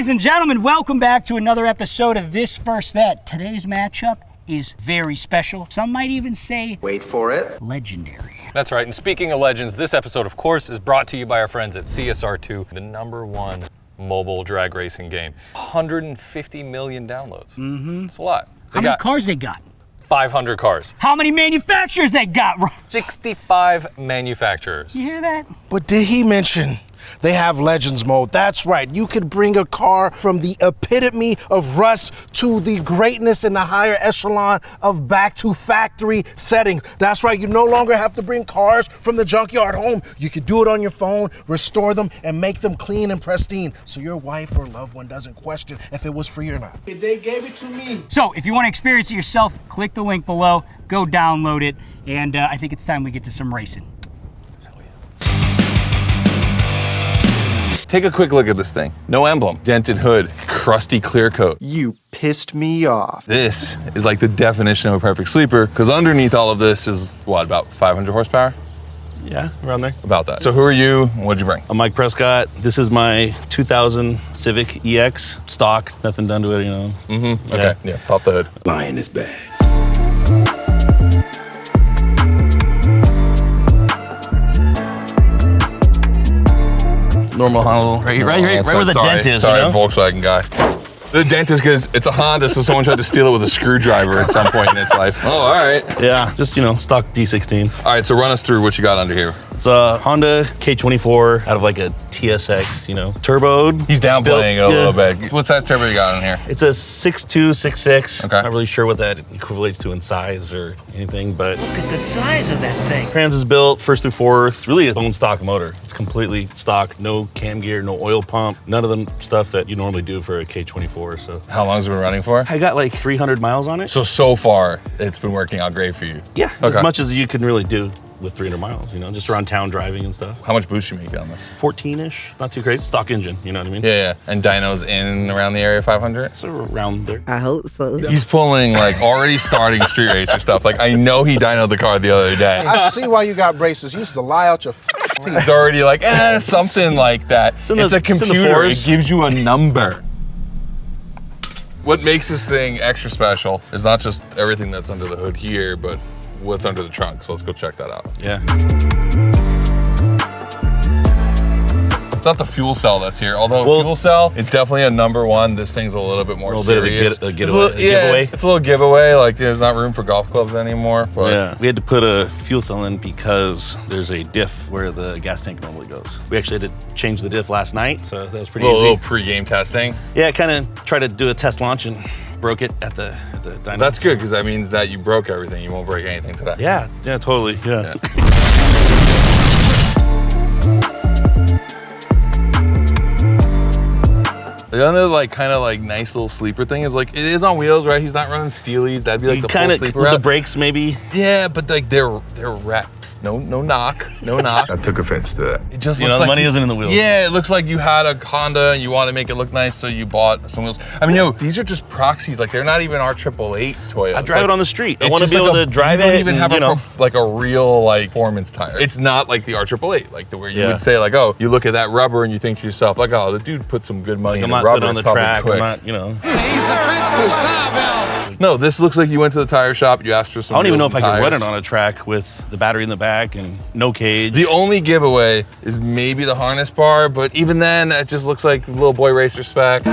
Ladies and gentlemen, welcome back to another episode of This First That. Today's matchup is very special. Some might even say, wait for it, legendary. That's right, and speaking of legends, this episode, of course, is brought to you by our friends at CSR2, the #1 mobile drag racing game. 150 million downloads. It's a lot. How many cars they got? 500 cars. How many manufacturers they got? 65 manufacturers. You hear that? But did he mention they have Legends mode? That's right. You could bring a car from the epitome of rust to the greatness in the higher echelon of back to factory settings. That's right. You no longer have to bring cars from the junkyard home. You could do it on your phone, restore them, and make them clean and pristine so your wife or loved one doesn't question if it was free or not. they gave it to me. So if you want to experience it yourself, click the link below, go download it, and I think it's time we get to some racing. Take a quick look at this thing. No emblem, dented hood, crusty clear coat. You pissed me off. This is like the definition of a perfect sleeper, because underneath all of this is, what, about 500 horsepower? Yeah, around there. About that. So who are you, and what'd you bring? I'm Mike Prescott. This is my 2000 Civic EX, stock, nothing done to it, you know. Okay, yeah, pop the hood. Lying is bad. Normal Honda, right where the dent is, Sorry, you know? Volkswagen guy. The dent is because it's a Honda, so someone tried to steal it with a screwdriver at some point in its life. Oh, all right. Yeah, just, you know, stock D16. All right, so run us through what you got under here. It's a Honda K24 out of like a TSX, you know, turboed. He's downplaying it a little yeah. bit. What size turbo you got on here? It's a 6.2, 6.6. Okay. Not really sure what that equates to in size or anything, but Look at the size of that thing. trans is built first through fourth, really a bone stock motor. It's completely stock, no cam gear, no oil pump, none of the stuff that you normally do for a K24, so. How long has it been running for? I got like 300 miles on it. So far, it's been working out great for you. Yeah, Okay. as much as you can really do with 300 miles, you know, just around town driving and stuff. How much boost you make on this? 14-ish, it's not too crazy. Stock engine, you know what I mean? Yeah. And dynos in and around the area 500? It's around there. I hope so. He's pulling like already starting street racer stuff. Like I know he dynoed the car the other day. I see why you got braces. You used to lie out your teeth. It's already like, something like that. in the- It's a it's in the computer. It fours. gives you a number. What makes this thing extra special is not just everything that's under the hood here, but what's under the trunk. So let's go check that out. Yeah. It's not the fuel cell that's here, although fuel cell is definitely a #1. This thing's a little bit more A little serious. bit of a giveaway. It's a little giveaway. Like there's not room for golf clubs anymore. But Yeah, we had to put a fuel cell in because there's a diff where the gas tank normally goes. We actually had to change the diff last night, so that was pretty a easy. little pre-game testing. Yeah, kind of tried to do a test launch and broke it at the dyno. That's good because that means that you broke everything. You won't break anything today. Yeah, totally. Yeah. The other like kind of like nice little sleeper thing is like it is on wheels, right? He's not running steelies. That'd be like You the kind full of sleeper with the route. brakes maybe. Yeah, but like they're reps. No knock. I took offense to that. It just You looks know, the like money isn't in the wheels. Yeah, it looks like you had a Honda and you want to make it look nice, so you bought some wheels. I mean, these are just proxies. Like they're not even our 888 Toyota. I drive it on the street. I want to just be able like to drive you don't it. even and, have you know, like a real like performance tire. It's not like the R888, like the where you Yeah. would say like, oh, you look at that rubber and you think to yourself like, oh, the dude put some good money I'm in not the rubber. putting on the It's probably track. quick. I'm not, you know. No, this looks like you went to the tire shop. You asked for some. I don't even know wheels if I and could run tires. it on a track with the battery in the back and no cage. The only giveaway is maybe the harness bar, but even then, it just looks like little boy racer spec.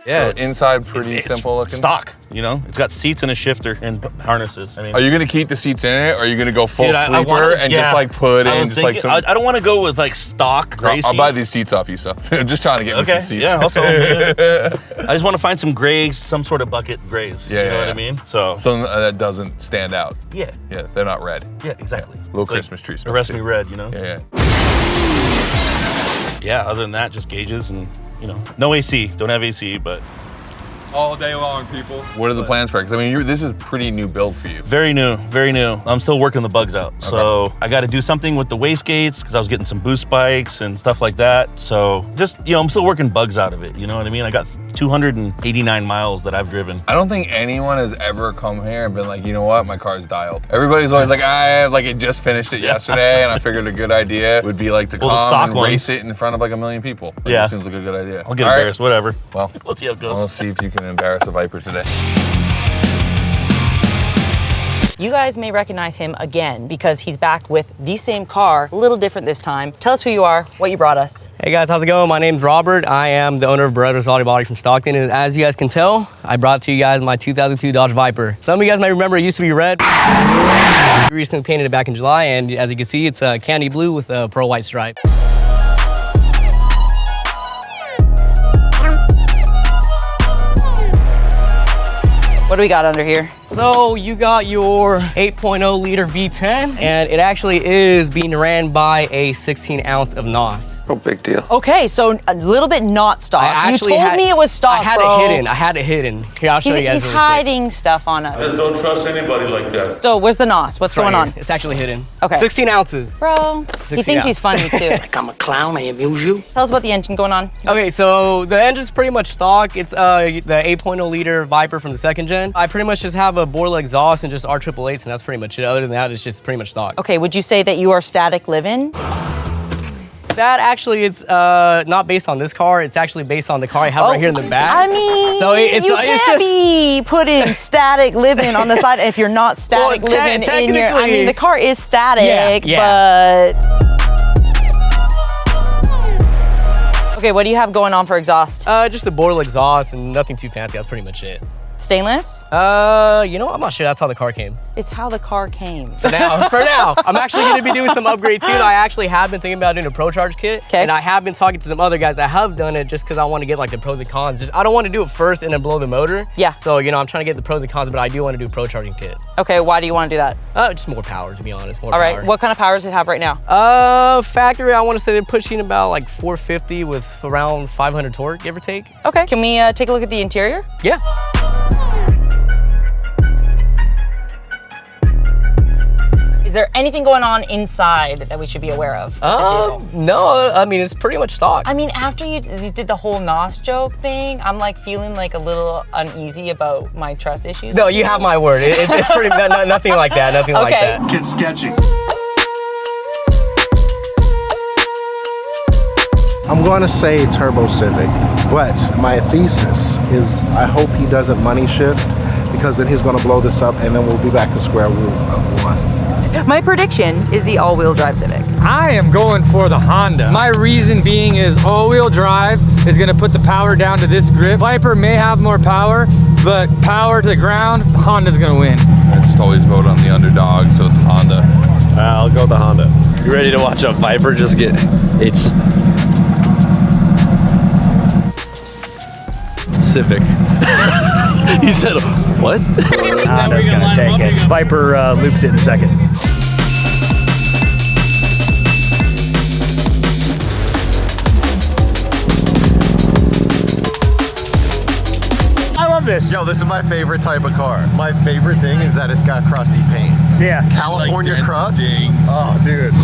Yeah, So it's- inside pretty it's simple looking. stock, you know. It's got seats and a shifter and harnesses. I mean, Are you gonna keep the seats in it, or are you gonna go full dude, I sleeper wanna- and yeah. just like put I in was just like thinking- some? I don't want to go with like stock gray I'll buy seats. these seats off you, so I'm just trying to get me Okay, some seats. yeah. Also, yeah. I just want to find some grays, some sort of bucket grays. Yeah, you know yeah, what yeah. I mean? So Something that doesn't stand out. yeah, Yeah, they're not red. yeah, exactly. Little It's like Christmas tree smell, Arrest too. me red, you know. Yeah, Yeah. Other than that, just gauges and you know, no AC. Don't have AC, but all day long, people. What are the plans for it? Because I mean, this is pretty new build for you. very new, very new. I'm still working the bugs out. So I got to do something with the wastegates because I was getting some boost spikes and stuff like that. So just, you know, I'm still working bugs out of it. You know what I mean? I got 289 miles that I've driven. I don't think anyone has ever come here and been like, you know what, my car's dialed. Everybody's always like, I just finished it yesterday, and I figured a good idea would be like to come and race it in front of like 1 million people. Like, Yeah. It seems like a good idea. I'll get embarrassed, whatever. Well, let's see how it goes. Let's see if you can embarrass a Viper today. You guys may recognize him again because he's back with the same car, a little different this time. Tell us who you are, what you brought us. Hey guys, how's it going? My name's Robert. I am the owner of Beretto's Auto Body from Stockton, and as you guys can tell, I brought to you guys my 2002 Dodge Viper. Some of you guys may remember it used to be red. We recently painted it back in July, and as you can see, it's candy blue with a pearl white stripe. What do we got under here? So you got your 8.0 liter V10, and it actually is being ran by a 16 ounce of NOS. No big deal. Okay, so a little bit not stock. You told me it was stock, I had it hidden. I had it hidden. Here, I'll show you guys. He's hiding stuff on us. Don't trust anybody like that. So where's the NOS? What's going on? It's actually hidden. Okay. 16 ounces. Bro, he thinks he's funny too. Like I'm a clown, I amuse you. Tell us about the engine going on. Okay, so the engine's pretty much stock. It's the 8.0 liter Viper from the second gen. I pretty much just have a Borla exhaust and just R888s, and that's pretty much it. Other than that, it's just pretty much stock. Okay, would you say that you are static living? That actually, it's not based on this car. It's actually based on the car I have right here in the back. I mean, so you can't be putting static living on the side if you're not static living in your. I mean, the car is static, but. Okay, what do you have going on for exhaust? Just a Borla exhaust and nothing too fancy. That's pretty much it. Stainless? You know what? I'm not sure. That's how the car came. It's how the car came. For now. I'm actually going to be doing some upgrade too. I actually have been thinking about doing a Pro Charge kit. Okay. And I have been talking to some other guys that have done it just because I want to get like the pros and cons. I don't want to do it first and then blow the motor. Yeah. So, I'm trying to get the pros and cons, but I do want to do a Pro Charging kit. Okay, why do you want to do that? Just more power, to be honest. More All right, power. what kind of power does it have right now? Factory, I want to say they're pushing about like 450 with around 500 torque, give or take. Okay, can we take a look at the interior? Yeah. Is there anything going on inside that we should be aware of? No, I mean, it's pretty much stock. I mean, after you did the whole NOS joke thing, I'm like feeling like a little uneasy about my trust issues. No, you have my word. It's pretty, nothing like that, nothing like that. Gets sketchy. I'm going to say Turbo Civic, but my thesis is I hope he doesn't money shift, because then he's going to blow this up and then we'll be back to square one. My prediction is the all-wheel drive Civic. I am going for the Honda. My reason being is all-wheel drive is gonna put the power down to this grip. Viper may have more power, but power to the ground, Honda's gonna win. I just always vote on the underdog, so it's Honda. I'll go with the Honda. You ready to watch a Viper just get its Civic? He said, what? Honda's gonna take it. Viper loops it in second. Yo, this is my favorite type of car. My favorite thing is that it's got crusty paint. Yeah. California like crust. dings. Oh, dude.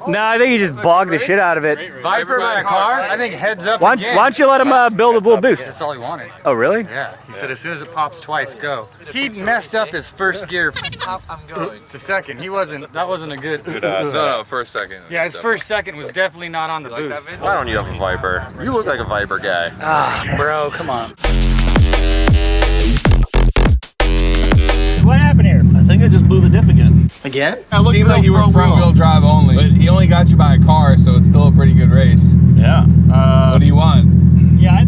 No, I think he just bogged the shit out of it. Viper by a car? I think heads up Why again. don't you let him build a little boost? That's all he wanted. Oh, really? Yeah, he said as soon as it pops twice, go. He messed up his first gear. I'm going. To second, that wasn't a good. No, first second. Yeah, his first second was definitely not on the boost. Why don't you have a Viper? You look like a Viper guy. Ah, bro, come on. What happened here? I think I just blew the diff again. Again? It seemed like you were front wheel drive only, but he only got you by a car, so it's still a pretty good race. Yeah. What do you want? Yeah,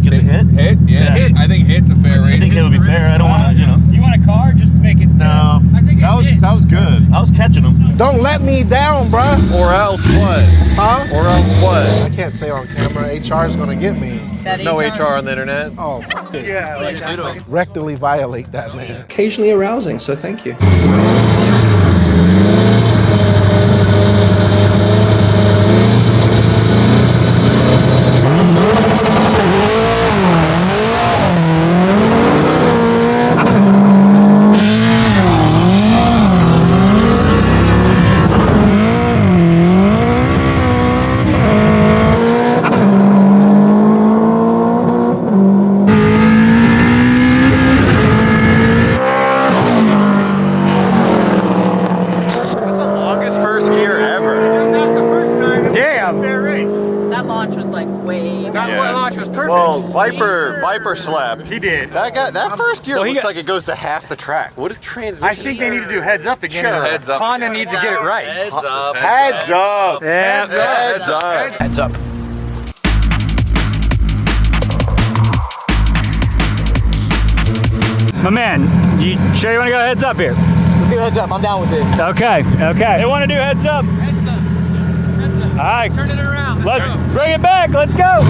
Get the hit? Hit? Yeah, hit. I think hit's a fair race. I think it would be fair. I don't want to, you want a car just to make it? No. I think That was good. I was catching them. Don't let me down, bruh. Or else what? Huh? Or else what? I can't say on camera. HR is gonna get me. There's no HR on the internet. Oh, f it. Yeah, rectally violate that, man. Occasionally arousing, so thank you. Viper slapped. He did. That first gear looks like it goes to half the track. What a transmission. I think they need to do heads up again. Sure. Heads up. Honda needs to get it right. Heads up. Heads up. Yeah. Heads up. Heads up. My man, you sure you want to go heads up here? Let's do heads up. I'm down with it. Okay. They want to do heads up. Heads up. All right. Turn it around. Let's bring it back. Let's go.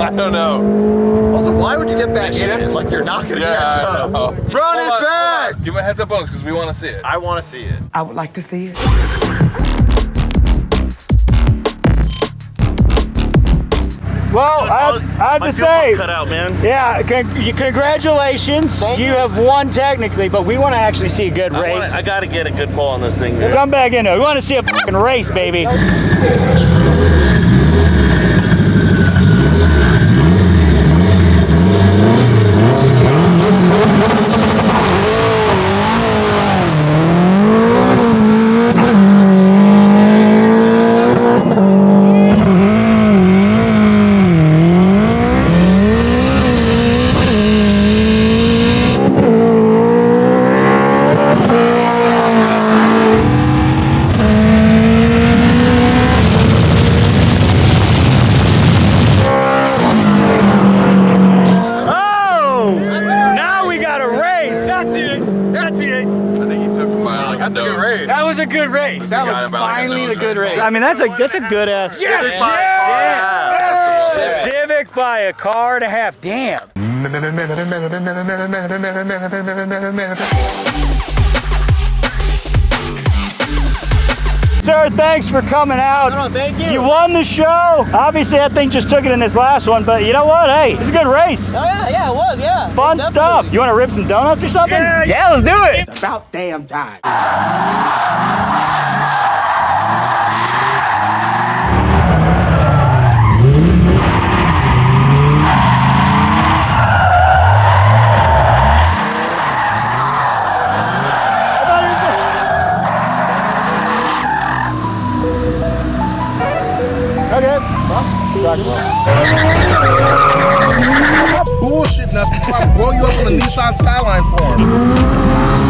I don't know. Also, why would you get back shift like you're not gonna catch up? Run it back! Give him a heads up bonus because we want to see it. I want to see it. I would like to see it. Well, I have to say, cut out, man. yeah, congratulations. You have won technically, but we want to actually see a good race. I got to get a good pull on this thing, man. Jump back into it. We want to see a fucking race, baby. That was a good race. That was finally a good race. I mean, that's a good ass. Yes! Yes! Civic by a car and a half. Damn. Sir, thanks for coming out. No, thank you. You won the show. Obviously, that thing just took it in this last one, but you know what? Hey, it's a good race. Oh, yeah, it was, yeah. Fun stuff. You want to rip some donuts or something? Yeah, let's do it. It's about damn time. Bullshit nuts before I blow you up on the Nissan Skyline form.